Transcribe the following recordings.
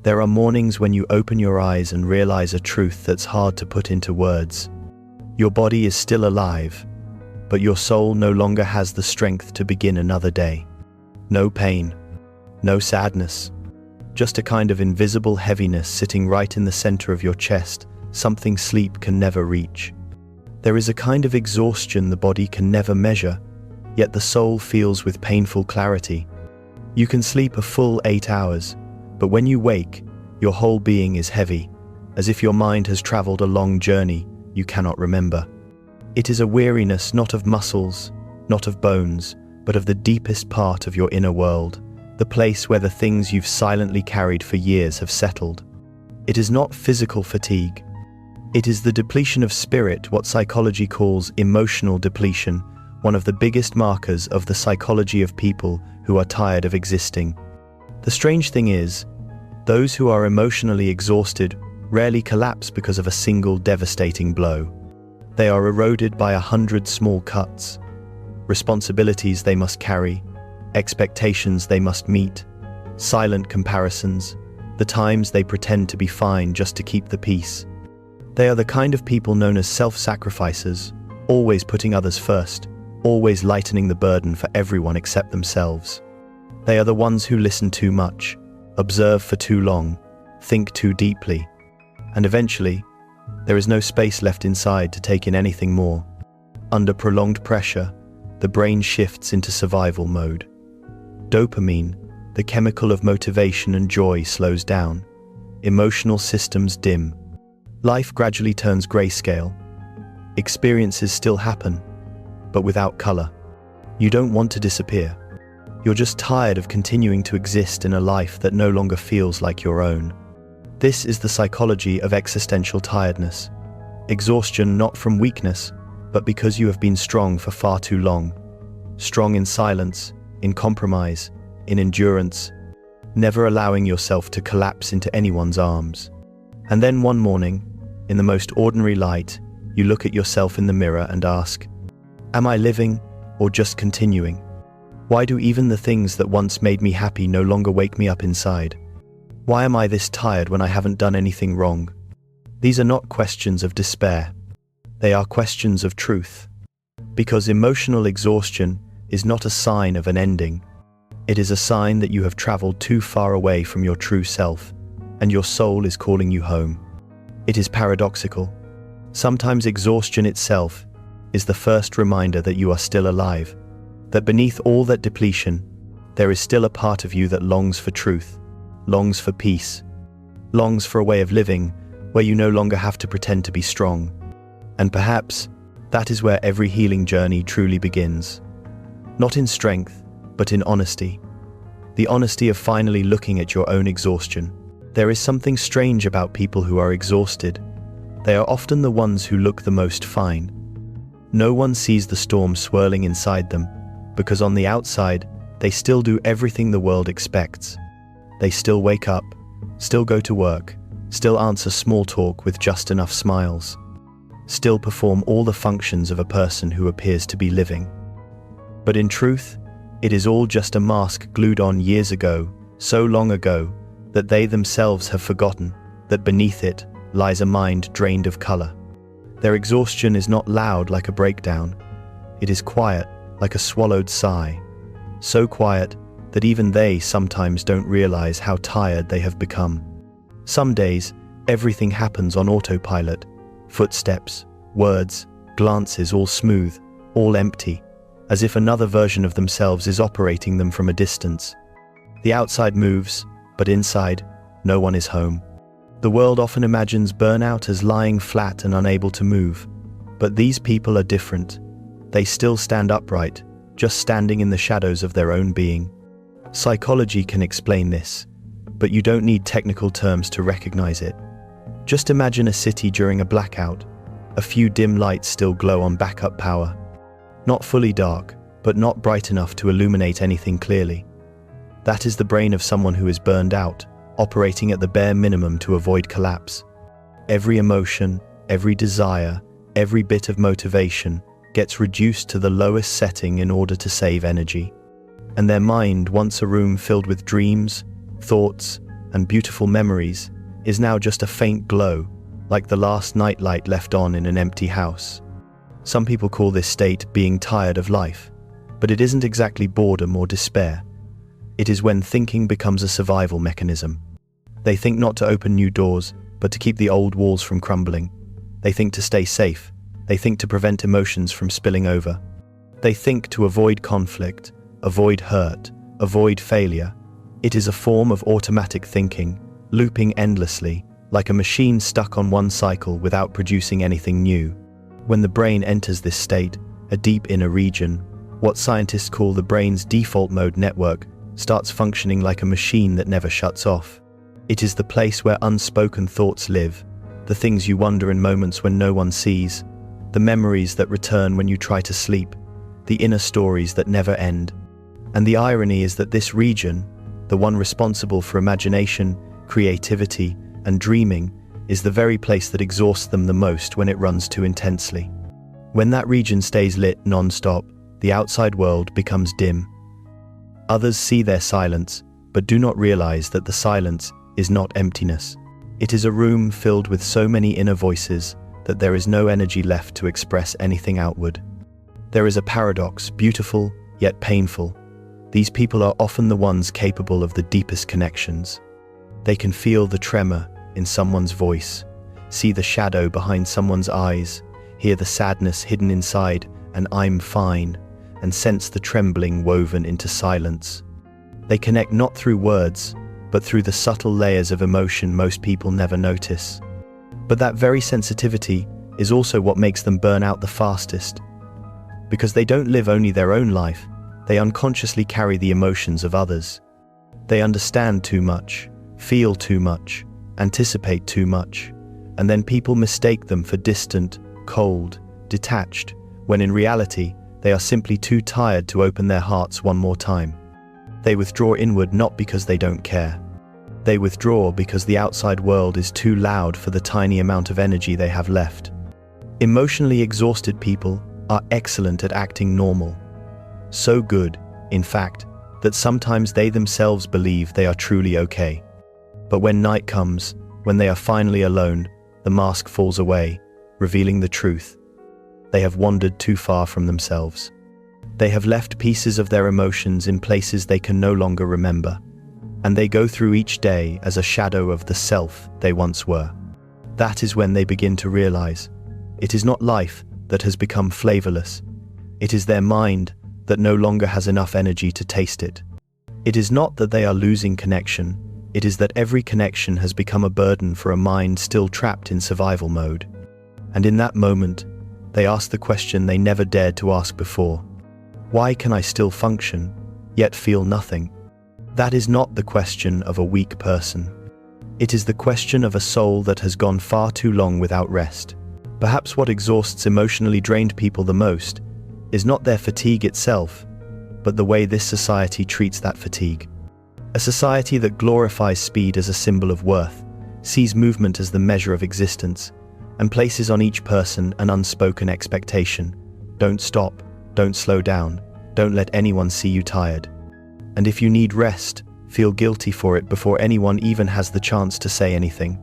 There are mornings when you open your eyes and realize a truth that's hard to put into words. Your body is still alive, but your soul no longer has the strength to begin another day. No pain, no sadness, just a kind of invisible heaviness sitting right in the center of your chest, something sleep can never reach. There is a kind of exhaustion the body can never measure, yet the soul feels with painful clarity. You can sleep a full 8 hours, but when you wake, your whole being is heavy, as if your mind has traveled a long journey you cannot remember. It is a weariness not of muscles, not of bones, but of the deepest part of your inner world, the place where the things you've silently carried for years have settled. It is not physical fatigue. It is the depletion of spirit, what psychology calls emotional depletion, one of the biggest markers of the psychology of people who are tired of existing. The strange thing is, those who are emotionally exhausted rarely collapse because of a single devastating blow. They are eroded by 100 small cuts, responsibilities they must carry, expectations they must meet, silent comparisons, the times they pretend to be fine just to keep the peace. They are the kind of people known as self-sacrificers, always putting others first, always lightening the burden for everyone except themselves. They are the ones who listen too much, observe for too long, think too deeply, and eventually, there is no space left inside to take in anything more. Under prolonged pressure, the brain shifts into survival mode. Dopamine, the chemical of motivation and joy, slows down. Emotional systems dim. Life gradually turns grayscale. Experiences still happen, but without color. You don't want to disappear. You're just tired of continuing to exist in a life that no longer feels like your own. This is the psychology of existential tiredness. Exhaustion not from weakness, but because you have been strong for far too long. Strong in silence, in compromise, in endurance, never allowing yourself to collapse into anyone's arms. And then one morning, in the most ordinary light, you look at yourself in the mirror and ask, am I living or just continuing? Why do even the things that once made me happy no longer wake me up inside? Why am I this tired when I haven't done anything wrong? These are not questions of despair. They are questions of truth. Because emotional exhaustion is not a sign of an ending. It is a sign that you have traveled too far away from your true self, and your soul is calling you home. It is paradoxical. Sometimes exhaustion itself is the first reminder that you are still alive, that beneath all that depletion, there is still a part of you that longs for truth, longs for peace, longs for a way of living where you no longer have to pretend to be strong. And perhaps that is where every healing journey truly begins. Not in strength, but in honesty. The honesty of finally looking at your own exhaustion. There is something strange about people who are exhausted. They are often the ones who look the most fine. No one sees the storm swirling inside them, because on the outside, they still do everything the world expects. They still wake up, still go to work, still answer small talk with just enough smiles, still perform all the functions of a person who appears to be living. But in truth, it is all just a mask glued on years ago, so long ago, that they themselves have forgotten that beneath it lies a mind drained of color. Their exhaustion is not loud like a breakdown. It is quiet like a swallowed sigh, so quiet that even they sometimes don't realize how tired they have become. Some days, everything happens on autopilot. Footsteps, words, glances, all smooth, all empty, as if another version of themselves is operating them from a distance. The outside moves, but inside, no one is home. The world often imagines burnout as lying flat and unable to move, but these people are different. They still stand upright, just standing in the shadows of their own being. Psychology can explain this, but you don't need technical terms to recognize it. Just imagine a city during a blackout. A few dim lights still glow on backup power. Not fully dark, but not bright enough to illuminate anything clearly. That is the brain of someone who is burned out, operating at the bare minimum to avoid collapse. Every emotion, every desire, every bit of motivation gets reduced to the lowest setting in order to save energy. And their mind, once a room filled with dreams, thoughts, and beautiful memories is now just a faint glow, like the last nightlight left on in an empty house. Some people call this state being tired of life, but it isn't exactly boredom or despair. It is when thinking becomes a survival mechanism. They think not to open new doors, but to keep the old walls from crumbling. They think to stay safe. They think to prevent emotions from spilling over. They think to avoid conflict, avoid hurt, avoid failure. It is a form of automatic thinking, looping endlessly, like a machine stuck on one cycle without producing anything new. When the brain enters this state, a deep inner region, what scientists call the brain's default mode network, starts functioning like a machine that never shuts off. It is the place where unspoken thoughts live, the things you wonder in moments when no one sees, the memories that return when you try to sleep, the inner stories that never end. And the irony is that this region, the one responsible for imagination, creativity, and dreaming, is the very place that exhausts them the most when it runs too intensely. When that region stays lit non-stop, the outside world becomes dim. Others see their silence, but do not realize that the silence is not emptiness. It is a room filled with so many inner voices that there is no energy left to express anything outward. There is a paradox, beautiful yet painful. These people are often the ones capable of the deepest connections. They can feel the tremor in someone's voice, see the shadow behind someone's eyes, hear the sadness hidden inside an "I'm fine," and sense the trembling woven into silence. They connect not through words, but through the subtle layers of emotion most people never notice. But that very sensitivity is also what makes them burn out the fastest. Because they don't live only their own life, they unconsciously carry the emotions of others. They understand too much, feel too much, anticipate too much, and then people mistake them for distant, cold, detached, when in reality, they are simply too tired to open their hearts one more time. They withdraw inward not because they don't care. They withdraw because the outside world is too loud for the tiny amount of energy they have left. Emotionally exhausted people are excellent at acting normal. So good, in fact, that sometimes they themselves believe they are truly okay. But when night comes, when they are finally alone, the mask falls away, revealing the truth. They have wandered too far from themselves. They have left pieces of their emotions in places they can no longer remember, and they go through each day as a shadow of the self they once were. That is when they begin to realize it is not life that has become flavorless. It is their mind that no longer has enough energy to taste it. It is not that they are losing connection. It is that every connection has become a burden for a mind still trapped in survival mode. And in that moment, they ask the question they never dared to ask before. Why can I still function, yet feel nothing? That is not the question of a weak person. It is the question of a soul that has gone far too long without rest. Perhaps what exhausts emotionally drained people the most is not their fatigue itself, but the way this society treats that fatigue. A society that glorifies speed as a symbol of worth, sees movement as the measure of existence, and places on each person an unspoken expectation. Don't stop, don't slow down, don't let anyone see you tired. And if you need rest, feel guilty for it before anyone even has the chance to say anything.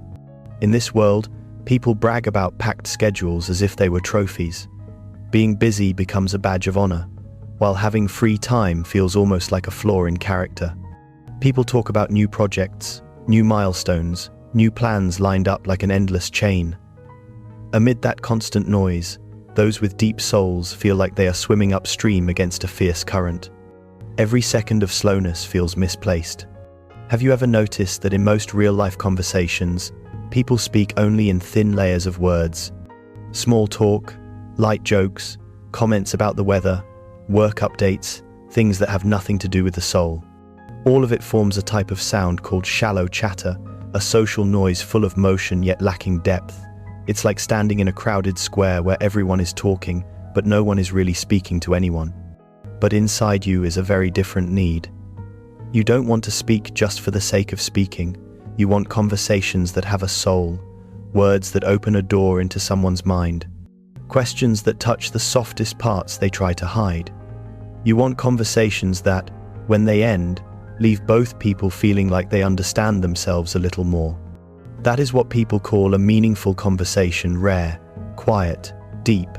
In this world, people brag about packed schedules as if they were trophies. Being busy becomes a badge of honor, while having free time feels almost like a flaw in character. People talk about new projects, new milestones, new plans lined up like an endless chain. Amid that constant noise, those with deep souls feel like they are swimming upstream against a fierce current. Every second of slowness feels misplaced. Have you ever noticed that in most real-life conversations, people speak only in thin layers of words? Small talk, light jokes, comments about the weather, work updates, things that have nothing to do with the soul. All of it forms a type of sound called shallow chatter, a social noise full of motion yet lacking depth. It's like standing in a crowded square where everyone is talking, but no one is really speaking to anyone. But inside you is a very different need. You don't want to speak just for the sake of speaking. You want conversations that have a soul, words that open a door into someone's mind, questions that touch the softest parts they try to hide. You want conversations that, when they end, leave both people feeling like they understand themselves a little more. That is what people call a meaningful conversation, rare, quiet, deep,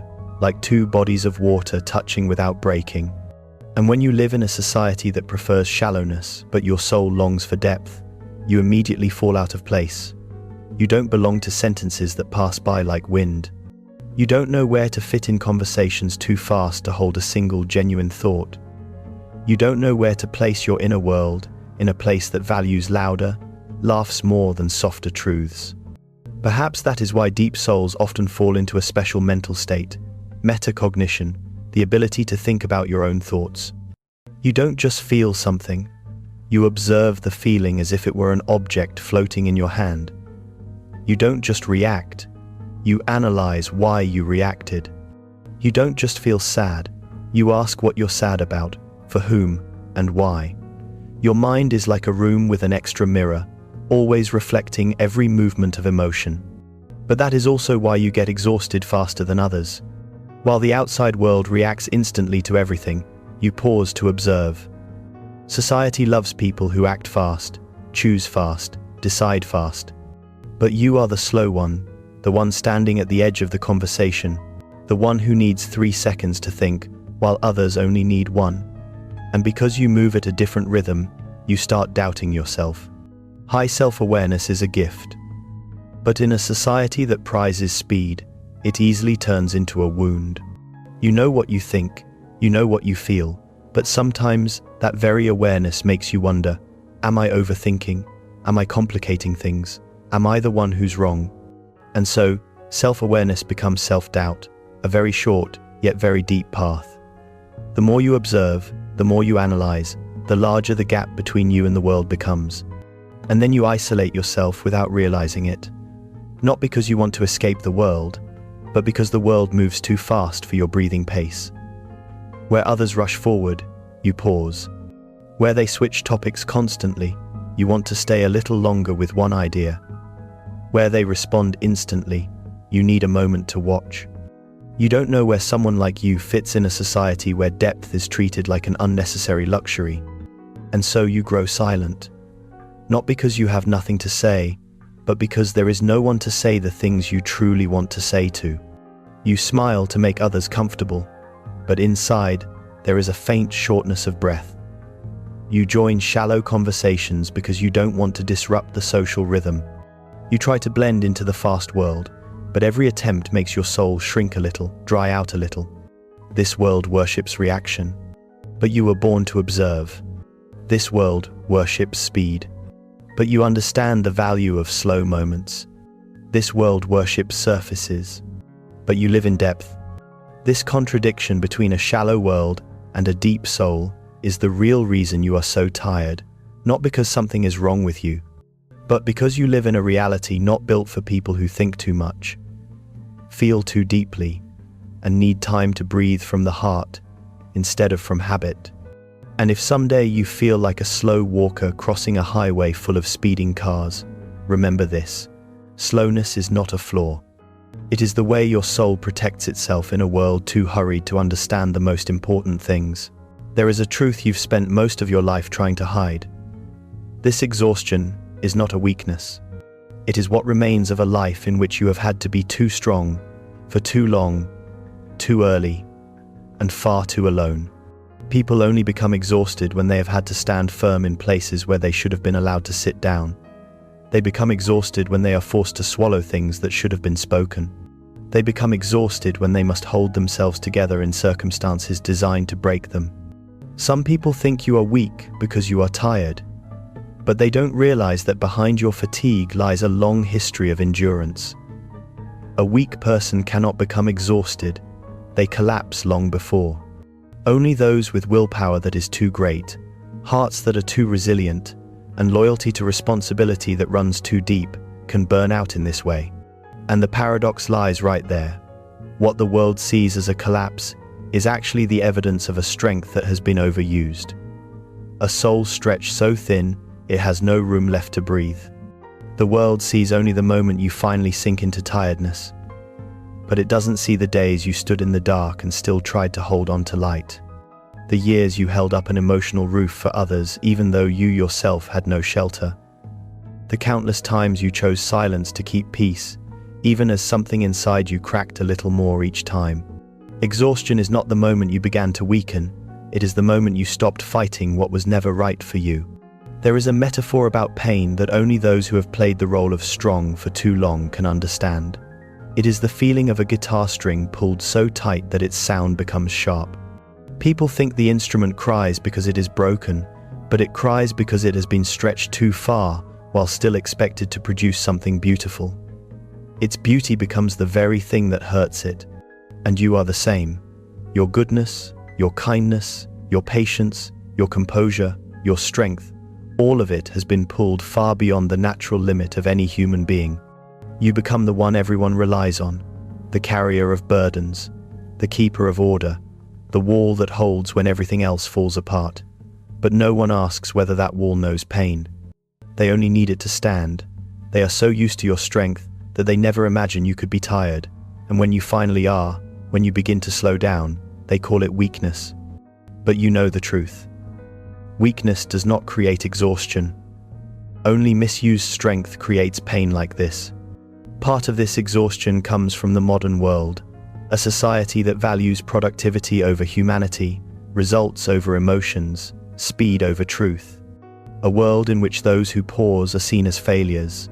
like two bodies of water touching without breaking. And when you live in a society that prefers shallowness, but your soul longs for depth, you immediately fall out of place. You don't belong to sentences that pass by like wind. You don't know where to fit in conversations too fast to hold a single genuine thought. You don't know where to place your inner world in a place that values louder, laughs more than softer truths. Perhaps that is why deep souls often fall into a special mental state, metacognition, the ability to think about your own thoughts. You don't just feel something, you observe the feeling as if it were an object floating in your hand. You don't just react, you analyze why you reacted. You don't just feel sad, you ask what you're sad about, for whom, and why. Your mind is like a room with an extra mirror, always reflecting every movement of emotion. But that is also why you get exhausted faster than others. While the outside world reacts instantly to everything, you pause to observe. Society loves people who act fast, choose fast, decide fast. But you are the slow one, the one standing at the edge of the conversation, the one who needs 3 seconds to think, while others only need 1. And because you move at a different rhythm, you start doubting yourself. High self-awareness is a gift. But in a society that prizes speed, it easily turns into a wound. You know what you think, you know what you feel, but sometimes that very awareness makes you wonder, am I overthinking? Am I complicating things? Am I the one who's wrong? And so, self-awareness becomes self-doubt, a very short, yet very deep path. The more you observe, the more you analyze, the larger the gap between you and the world becomes. And then you isolate yourself without realizing it. Not because you want to escape the world, but because the world moves too fast for your breathing pace. Where others rush forward, you pause. Where they switch topics constantly, you want to stay a little longer with one idea. Where they respond instantly, you need a moment to watch. You don't know where someone like you fits in a society where depth is treated like an unnecessary luxury. And so you grow silent. Not because you have nothing to say, but because there is no one to say the things you truly want to say to. You smile to make others comfortable, but inside, there is a faint shortness of breath. You join shallow conversations because you don't want to disrupt the social rhythm. You try to blend into the fast world, but every attempt makes your soul shrink a little, dry out a little. This world worships reaction, but you were born to observe. This world worships speed, but you understand the value of slow moments. This world worships surfaces, but you live in depth. This contradiction between a shallow world and a deep soul is the real reason you are so tired, not because something is wrong with you, but because you live in a reality not built for people who think too much, feel too deeply, and need time to breathe from the heart instead of from habit. And if someday you feel like a slow walker crossing a highway full of speeding cars, remember this: slowness is not a flaw. It is the way your soul protects itself in a world too hurried to understand the most important things. There is a truth you've spent most of your life trying to hide. This exhaustion is not a weakness. It is what remains of a life in which you have had to be too strong, for too long, too early, and far too alone. People only become exhausted when they have had to stand firm in places where they should have been allowed to sit down. They become exhausted when they are forced to swallow things that should have been spoken. They become exhausted when they must hold themselves together in circumstances designed to break them. Some people think you are weak because you are tired, but they don't realize that behind your fatigue lies a long history of endurance. A weak person cannot become exhausted. They collapse long before. Only those with willpower that is too great, hearts that are too resilient, and loyalty to responsibility that runs too deep can burn out in this way. And the paradox lies right there. What the world sees as a collapse is actually the evidence of a strength that has been overused. A soul stretched so thin, it has no room left to breathe. The world sees only the moment you finally sink into tiredness, but it doesn't see the days you stood in the dark and still tried to hold on to light. the years you held up an emotional roof for others even though you yourself had no shelter. The countless times you chose silence to keep peace, even as something inside you cracked a little more each time. Exhaustion is not the moment you began to weaken, it is the moment you stopped fighting what was never right for you. There is a metaphor about pain that only those who have played the role of strong for too long can understand. It is the feeling of a guitar string pulled so tight that its sound becomes sharp. People think the instrument cries because it is broken, but it cries because it has been stretched too far while still expected to produce something beautiful. Its beauty becomes the very thing that hurts it. And you are the same. Your goodness, your kindness, your patience, your composure, your strength, all of it has been pulled far beyond the natural limit of any human being. You become the one everyone relies on, the carrier of burdens, the keeper of order, the wall that holds when everything else falls apart. But no one asks whether that wall knows pain. They only need it to stand. They are so used to your strength that they never imagine you could be tired. And when you finally are, when you begin to slow down, they call it weakness. But you know the truth. Weakness does not create exhaustion. Only misused strength creates pain like this. Part of this exhaustion comes from the modern world, a society that values productivity over humanity, results over emotions, speed over truth. A world in which those who pause are seen as failures,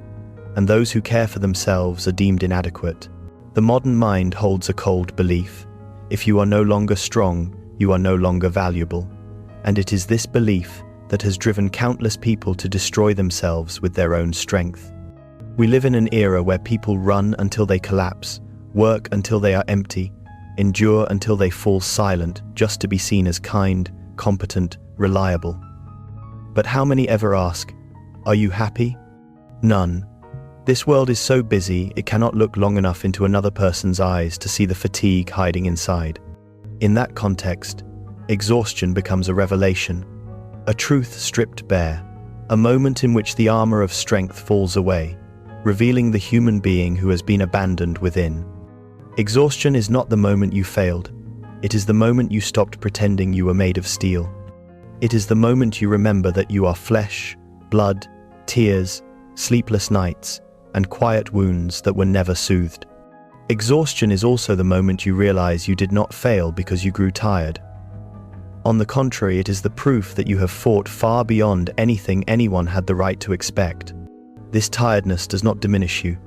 and those who care for themselves are deemed inadequate. The modern mind holds a cold belief: if you are no longer strong, you are no longer valuable. And it is this belief that has driven countless people to destroy themselves with their own strength. We live in an era where people run until they collapse, work until they are empty, endure until they fall silent just to be seen as kind, competent, reliable. But how many ever ask, "Are you happy?" None. This world is so busy it cannot look long enough into another person's eyes to see the fatigue hiding inside. In that context, exhaustion becomes a revelation, a truth stripped bare, a moment in which the armor of strength falls away, revealing the human being who has been abandoned within. Exhaustion is not the moment you failed. It is the moment you stopped pretending you were made of steel. It is the moment you remember that you are flesh, blood, tears, sleepless nights, and quiet wounds that were never soothed. Exhaustion is also the moment you realize you did not fail because you grew tired. On the contrary, it is the proof that you have fought far beyond anything anyone had the right to expect. This tiredness does not diminish you.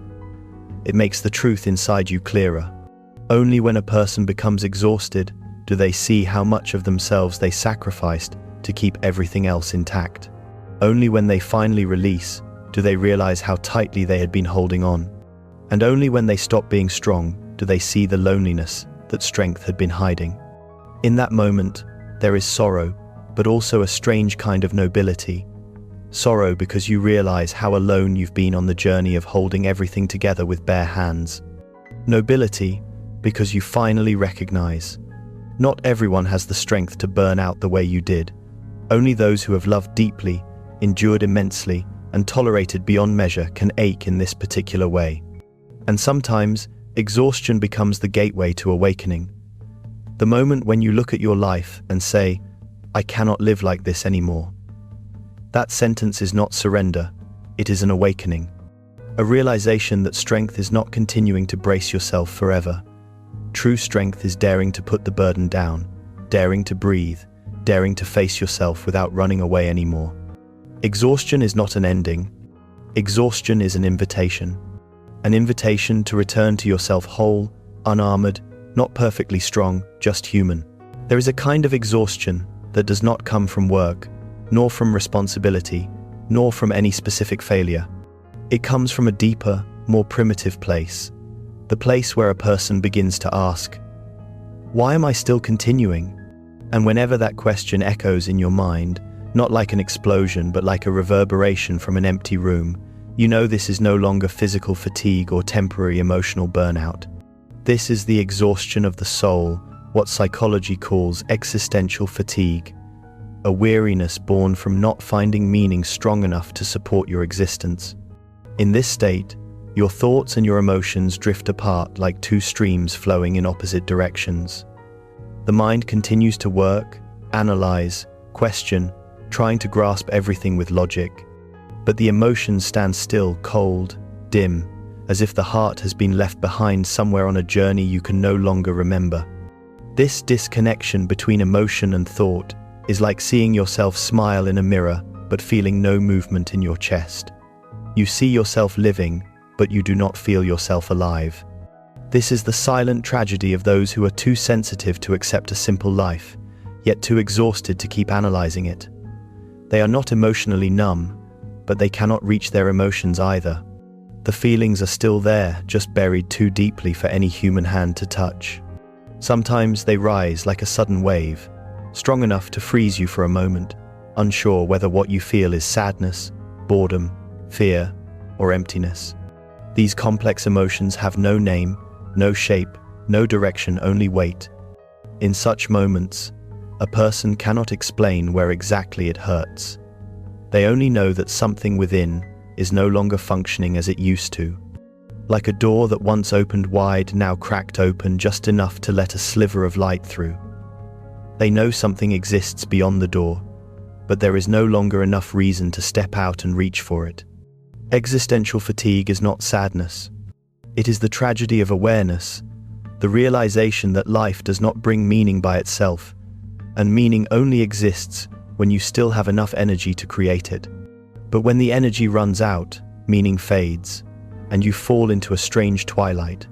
It makes the truth inside you clearer. Only when a person becomes exhausted do they see how much of themselves they sacrificed to keep everything else intact. Only when they finally release do they realize how tightly they had been holding on. And only when they stop being strong do they see the loneliness that strength had been hiding. In that moment, there is sorrow, but also a strange kind of nobility. Sorrow because you realize how alone you've been on the journey of holding everything together with bare hands. Nobility because you finally recognize not everyone has the strength to burn out the way you did. Only those who have loved deeply, endured immensely, and tolerated beyond measure can ache in this particular way. And sometimes, exhaustion becomes the gateway to awakening. The moment when you look at your life and say, "I cannot live like this anymore." That sentence is not surrender, it is an awakening. A realization that strength is not continuing to brace yourself forever. True strength is daring to put the burden down, daring to breathe, daring to face yourself without running away anymore. Exhaustion is not an ending. Exhaustion is an invitation. An invitation to return to yourself whole, unarmored, not perfectly strong, just human. There is a kind of exhaustion that does not come from work, nor from responsibility, nor from any specific failure. It comes from a deeper, more primitive place. The place where a person begins to ask, "Why am I still continuing?" And whenever that question echoes in your mind, not like an explosion but like a reverberation from an empty room, you know this is no longer physical fatigue or temporary emotional burnout. This is the exhaustion of the soul, what psychology calls existential fatigue, a weariness born from not finding meaning strong enough to support your existence. In this state, your thoughts and your emotions drift apart like two streams flowing in opposite directions. The mind continues to work, analyze, question, trying to grasp everything with logic. But the emotions stand still, cold, dim, as if the heart has been left behind somewhere on a journey you can no longer remember. This disconnection between emotion and thought is like seeing yourself smile in a mirror but feeling no movement in your chest. You see yourself living, but you do not feel yourself alive. This is the silent tragedy of those who are too sensitive to accept a simple life, yet too exhausted to keep analyzing it. They are not emotionally numb, but they cannot reach their emotions either. The feelings are still there, just buried too deeply for any human hand to touch. Sometimes they rise like a sudden wave, strong enough to freeze you for a moment, unsure whether what you feel is sadness, boredom, fear, or emptiness. These complex emotions have no name, no shape, no direction, only weight. In such moments, a person cannot explain where exactly it hurts. They only know that something within is no longer functioning as it used to. Like a door that once opened wide, now cracked open just enough to let a sliver of light through. They know something exists beyond the door, but there is no longer enough reason to step out and reach for it. Existential fatigue is not sadness. It is the tragedy of awareness, the realization that life does not bring meaning by itself, and meaning only exists when you still have enough energy to create it. But when the energy runs out, meaning fades, and you fall into a strange twilight,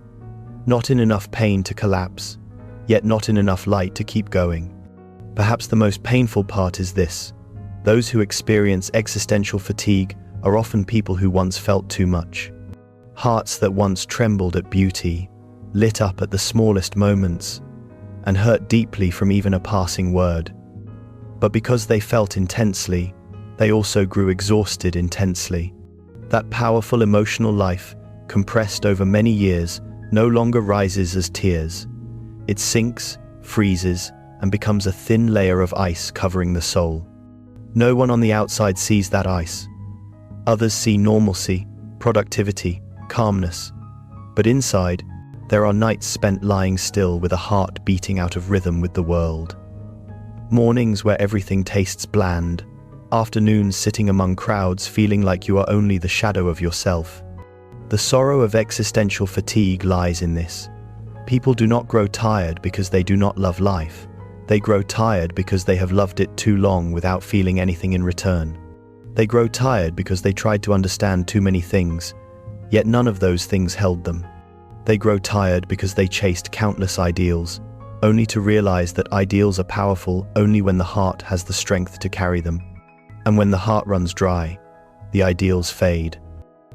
not in enough pain to collapse, yet not in enough light to keep going. Perhaps the most painful part is this: those who experience existential fatigue are often people who once felt too much. Hearts that once trembled at beauty, lit up at the smallest moments, and hurt deeply from even a passing word. But because they felt intensely, they also grew exhausted intensely. That powerful emotional life, compressed over many years, no longer rises as tears. It sinks, freezes, and becomes a thin layer of ice covering the soul. No one on the outside sees that ice. Others see normalcy, productivity, calmness. But inside, there are nights spent lying still with a heart beating out of rhythm with the world. Mornings where everything tastes bland. Afternoons sitting among crowds feeling like you are only the shadow of yourself. The sorrow of existential fatigue lies in this. People do not grow tired because they do not love life. They grow tired because they have loved it too long without feeling anything in return. They grow tired because they tried to understand too many things, yet none of those things held them. They grow tired because they chased countless ideals, only to realize that ideals are powerful only when the heart has the strength to carry them. And when the heart runs dry, the ideals fade.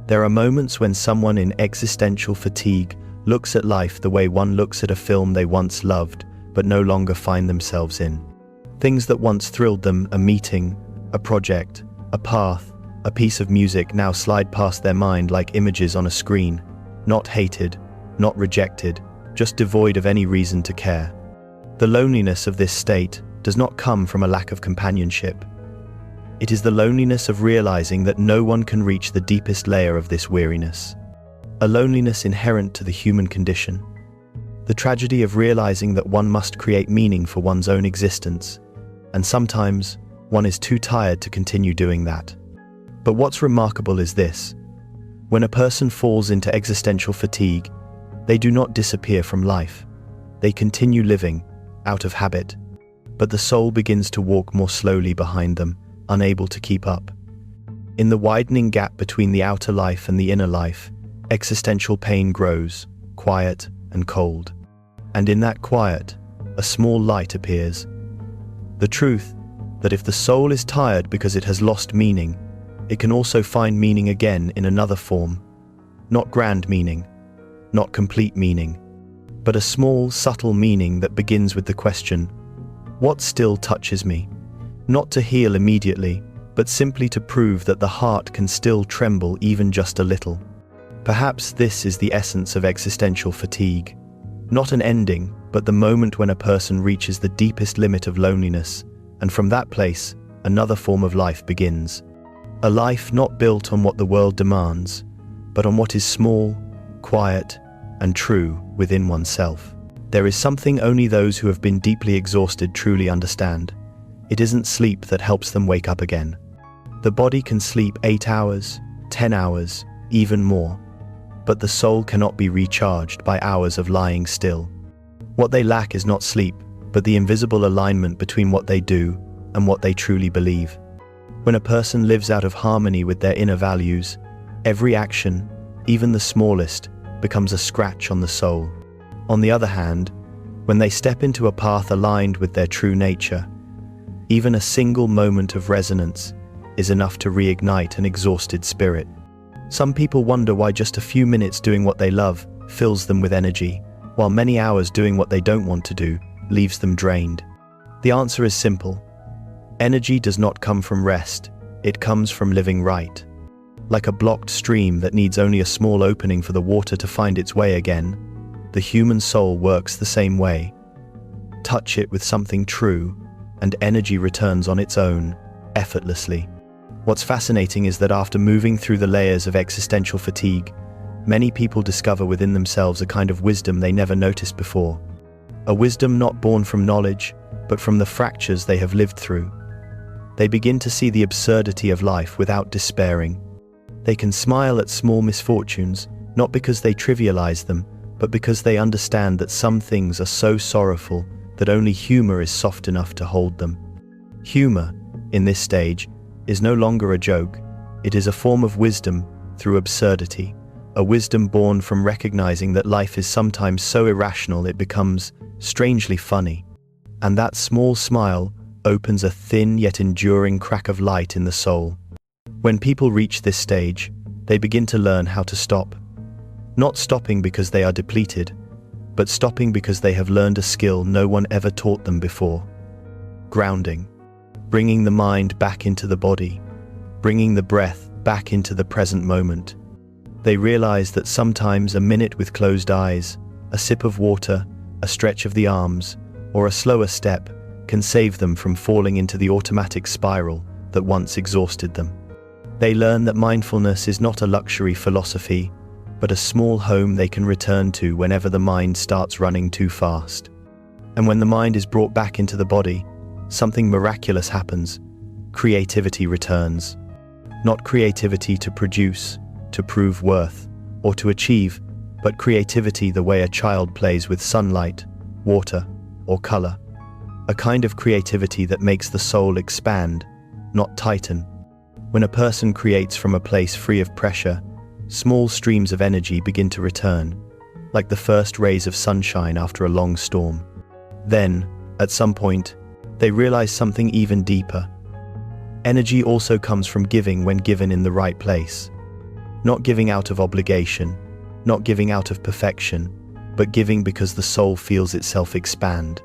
There are moments when someone in existential fatigue looks at life the way one looks at a film they once loved, but no longer find themselves in. Things that once thrilled them, a meeting, a project, a path, a piece of music, now slide past their mind like images on a screen, not hated, not rejected, just devoid of any reason to care. The loneliness of this state does not come from a lack of companionship. It is the loneliness of realizing that no one can reach the deepest layer of this weariness. A loneliness inherent to the human condition. The tragedy of realizing that one must create meaning for one's own existence, and sometimes one is too tired to continue doing that. But what's remarkable is this: when a person falls into existential fatigue, they do not disappear from life. They continue living, out of habit. But the soul begins to walk more slowly behind them, unable to keep up. In the widening gap between the outer life and the inner life, existential pain grows, quiet and cold. And in that quiet, a small light appears. The truth that if the soul is tired because it has lost meaning, it can also find meaning again in another form. Not grand meaning, not complete meaning, but a small, subtle meaning that begins with the question, what still touches me? Not to heal immediately, but simply to prove that the heart can still tremble even just a little. Perhaps this is the essence of existential fatigue. Not an ending, but the moment when a person reaches the deepest limit of loneliness, and from that place, another form of life begins. A life not built on what the world demands, but on what is small, quiet, and true within oneself. There is something only those who have been deeply exhausted truly understand. It isn't sleep that helps them wake up again. The body can sleep 8 hours, 10 hours, even more. But the soul cannot be recharged by hours of lying still. What they lack is not sleep, but the invisible alignment between what they do and what they truly believe. When a person lives out of harmony with their inner values, every action, even the smallest, becomes a scratch on the soul. On the other hand, when they step into a path aligned with their true nature, even a single moment of resonance is enough to reignite an exhausted spirit. Some people wonder why just a few minutes doing what they love fills them with energy, while many hours doing what they don't want to do leaves them drained. The answer is simple. Energy does not come from rest, it comes from living right. Like a blocked stream that needs only a small opening for the water to find its way again, the human soul works the same way. Touch it with something true, and energy returns on its own, effortlessly. What's fascinating is that after moving through the layers of existential fatigue, many people discover within themselves a kind of wisdom they never noticed before. A wisdom not born from knowledge, but from the fractures they have lived through. They begin to see the absurdity of life without despairing. They can smile at small misfortunes, not because they trivialize them, but because they understand that some things are so sorrowful that only humor is soft enough to hold them. Humor, in this stage, is no longer a joke. It is a form of wisdom through absurdity, a wisdom born from recognizing that life is sometimes so irrational it becomes strangely funny. And that small smile opens a thin yet enduring crack of light in the soul. When people reach this stage, they begin to learn how to stop. Not stopping because they are depleted, but stopping because they have learned a skill no one ever taught them before. Grounding. Bringing the mind back into the body. Bringing the breath back into the present moment. They realize that sometimes a minute with closed eyes, a sip of water, a stretch of the arms, or a slower step can save them from falling into the automatic spiral that once exhausted them. They learn that mindfulness is not a luxury philosophy, but a small home they can return to whenever the mind starts running too fast. And when the mind is brought back into the body, something miraculous happens. Creativity returns. Not creativity to produce, to prove worth, or to achieve, but creativity the way a child plays with sunlight, water, or color. A kind of creativity that makes the soul expand, not tighten. When a person creates from a place free of pressure, small streams of energy begin to return, like the first rays of sunshine after a long storm. Then, at some point, they realize something even deeper. Energy also comes from giving when given in the right place. Not giving out of obligation, not giving out of perfection, but giving because the soul feels itself expand.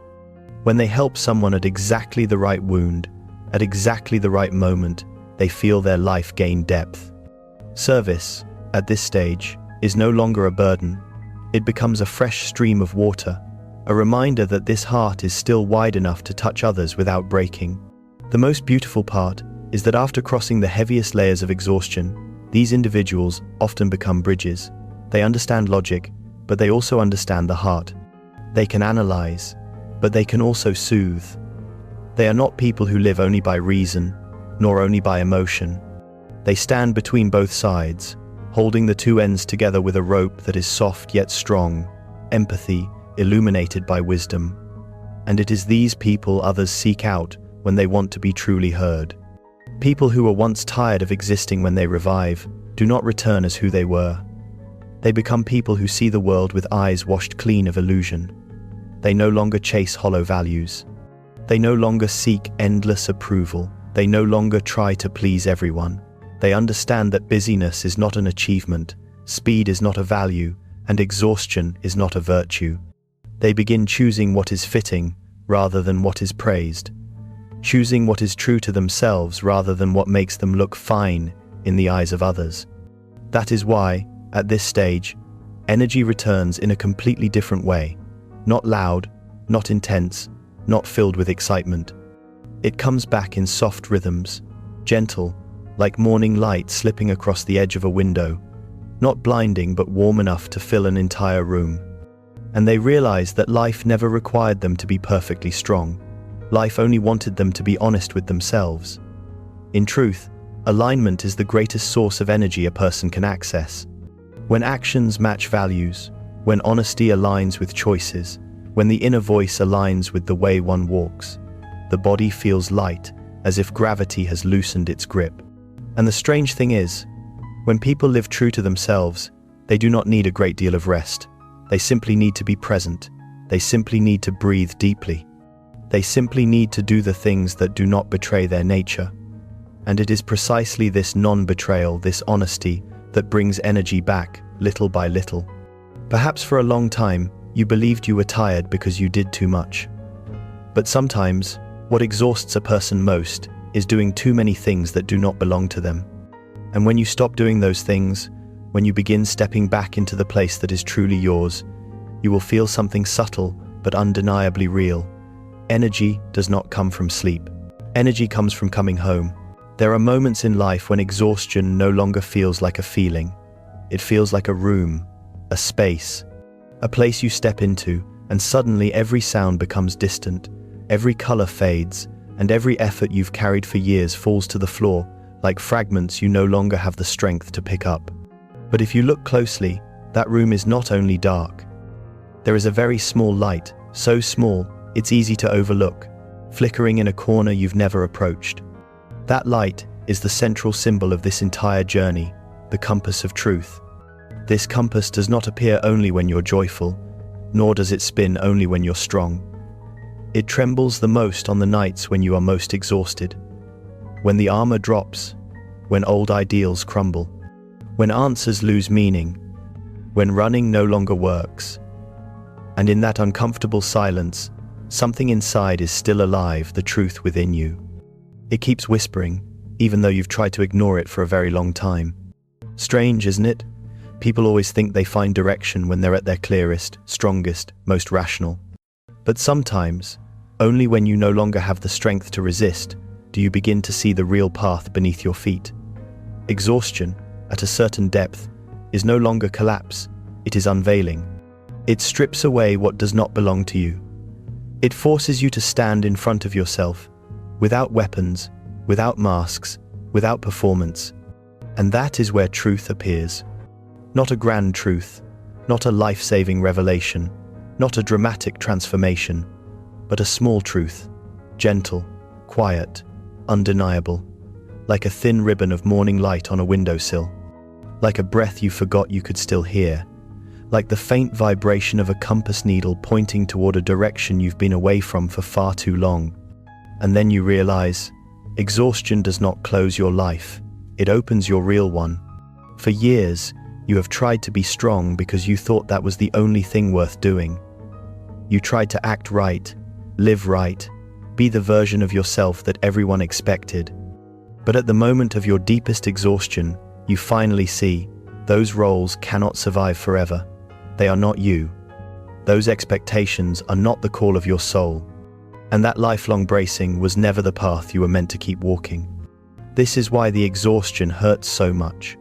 When they help someone at exactly the right wound, at exactly the right moment, they feel their life gain depth. Service, at this stage, is no longer a burden. It becomes a fresh stream of water, a reminder that this heart is still wide enough to touch others without breaking. The most beautiful part is that after crossing the heaviest layers of exhaustion, these individuals often become bridges. They understand logic, but they also understand the heart. They can analyze, but they can also soothe. They are not people who live only by reason, nor only by emotion. They stand between both sides, holding the two ends together with a rope that is soft yet strong, empathy illuminated by wisdom. And it is these people others seek out when they want to be truly heard. People who were once tired of existing when they revive do not return as who they were. They become people who see the world with eyes washed clean of illusion. They no longer chase hollow values. They no longer seek endless approval. They no longer try to please everyone. They understand that busyness is not an achievement, speed is not a value, and exhaustion is not a virtue. They begin choosing what is fitting rather than what is praised, choosing what is true to themselves rather than what makes them look fine in the eyes of others. That is why, at this stage, energy returns in a completely different way. Not loud, not intense, not filled with excitement. It comes back in soft rhythms, gentle, like morning light slipping across the edge of a window, not blinding but warm enough to fill an entire room. And they realize that life never required them to be perfectly strong. Life only wanted them to be honest with themselves. In truth, alignment is the greatest source of energy a person can access. When actions match values, when honesty aligns with choices, when the inner voice aligns with the way one walks, the body feels light, as if gravity has loosened its grip. And the strange thing is, when people live true to themselves, they do not need a great deal of rest. They simply need to be present. They simply need to breathe deeply. They simply need to do the things that do not betray their nature. And it is precisely this non-betrayal, this honesty, that brings energy back, little by little. Perhaps for a long time, you believed you were tired because you did too much. But sometimes, what exhausts a person most is doing too many things that do not belong to them. And when you stop doing those things, when you begin stepping back into the place that is truly yours, you will feel something subtle but undeniably real. Energy does not come from sleep. Energy comes from coming home. There are moments in life when exhaustion no longer feels like a feeling. It feels like a room, a space, a place you step into, and suddenly every sound becomes distant, every color fades, and every effort you've carried for years falls to the floor, like fragments you no longer have the strength to pick up. But if you look closely, that room is not only dark. There is a very small light, so small, it's easy to overlook, flickering in a corner you've never approached. That light is the central symbol of this entire journey, the compass of truth. This compass does not appear only when you're joyful, nor does it spin only when you're strong. It trembles the most on the nights when you are most exhausted, when the armor drops, when old ideals crumble, when answers lose meaning, when running no longer works. And in that uncomfortable silence, something inside is still alive, the truth within you. It keeps whispering, even though you've tried to ignore it for a very long time. Strange, isn't it? People always think they find direction when they're at their clearest, strongest, most rational. But sometimes, only when you no longer have the strength to resist, do you begin to see the real path beneath your feet. Exhaustion, at a certain depth, is no longer collapse, it is unveiling. It strips away what does not belong to you. It forces you to stand in front of yourself, without weapons, without masks, without performance. And that is where truth appears. Not a grand truth, not a life-saving revelation, not a dramatic transformation, but a small truth, gentle, quiet, undeniable, like a thin ribbon of morning light on a windowsill, like a breath you forgot you could still hear, like the faint vibration of a compass needle pointing toward a direction you've been away from for far too long. And then you realize, exhaustion does not close your life, it opens your real one. For years, you have tried to be strong because you thought that was the only thing worth doing. You tried to act right, live right, be the version of yourself that everyone expected. But at the moment of your deepest exhaustion, you finally see, those roles cannot survive forever. They are not you. Those expectations are not the call of your soul. And that lifelong bracing was never the path you were meant to keep walking. This is why the exhaustion hurts so much.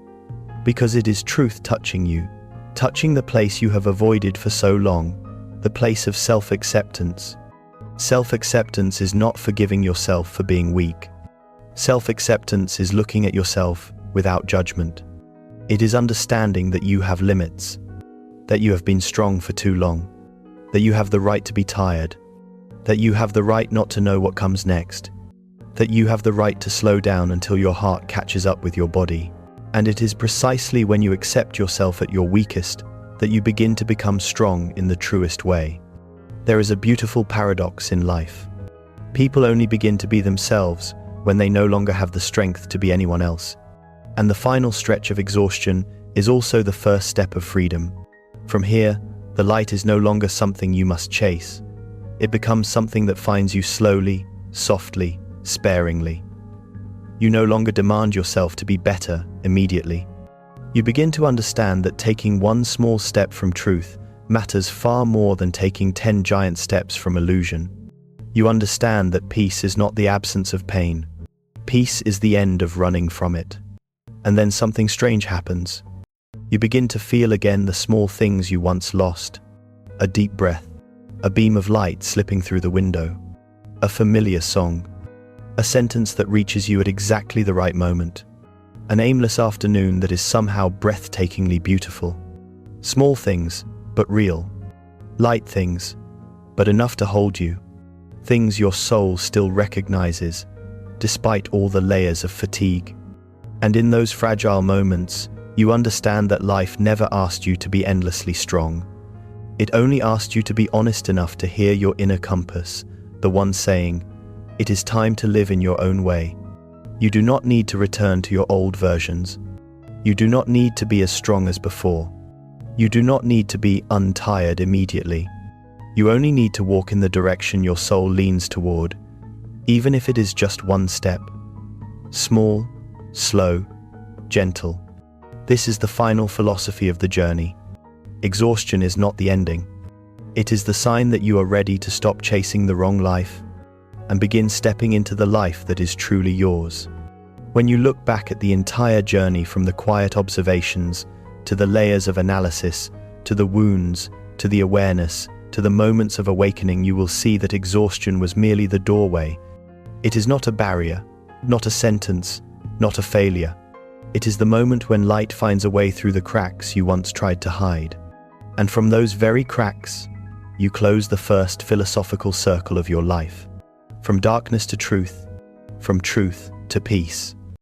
Because it is truth touching you, touching the place you have avoided for so long, the place of self-acceptance. Self-acceptance is not forgiving yourself for being weak. Self-acceptance is looking at yourself without judgment. It is understanding that you have limits, that you have been strong for too long, that you have the right to be tired, that you have the right not to know what comes next, that you have the right to slow down until your heart catches up with your body. And it is precisely when you accept yourself at your weakest that you begin to become strong in the truest way. There is a beautiful paradox in life. People only begin to be themselves when they no longer have the strength to be anyone else. And the final stretch of exhaustion is also the first step of freedom. From here, the light is no longer something you must chase. It becomes something that finds you slowly, softly, sparingly. You no longer demand yourself to be better immediately. You begin to understand that taking one small step from truth matters far more than taking 10 giant steps from illusion. You understand that peace is not the absence of pain. Peace is the end of running from it. And then something strange happens. You begin to feel again the small things you once lost. A deep breath, a beam of light slipping through the window, A familiar song. A sentence that reaches you at exactly the right moment. An aimless afternoon that is somehow breathtakingly beautiful. Small things, but real. Light things, but enough to hold you. Things your soul still recognizes, despite all the layers of fatigue. And in those fragile moments, you understand that life never asked you to be endlessly strong. It only asked you to be honest enough to hear your inner compass, the one saying, "It is time to live in your own way." You do not need to return to your old versions. You do not need to be as strong as before. You do not need to be untired immediately. You only need to walk in the direction your soul leans toward, even if it is just one step. Small, slow, gentle. This is the final philosophy of the journey. Exhaustion is not the ending. It is the sign that you are ready to stop chasing the wrong life and begin stepping into the life that is truly yours. When you look back at the entire journey, from the quiet observations to the layers of analysis, to the wounds, to the awareness, to the moments of awakening, you will see that exhaustion was merely the doorway. It is not a barrier, not a sentence, not a failure. It is the moment when light finds a way through the cracks you once tried to hide. And from those very cracks, you close the first philosophical circle of your life. From darkness to truth, from truth to peace.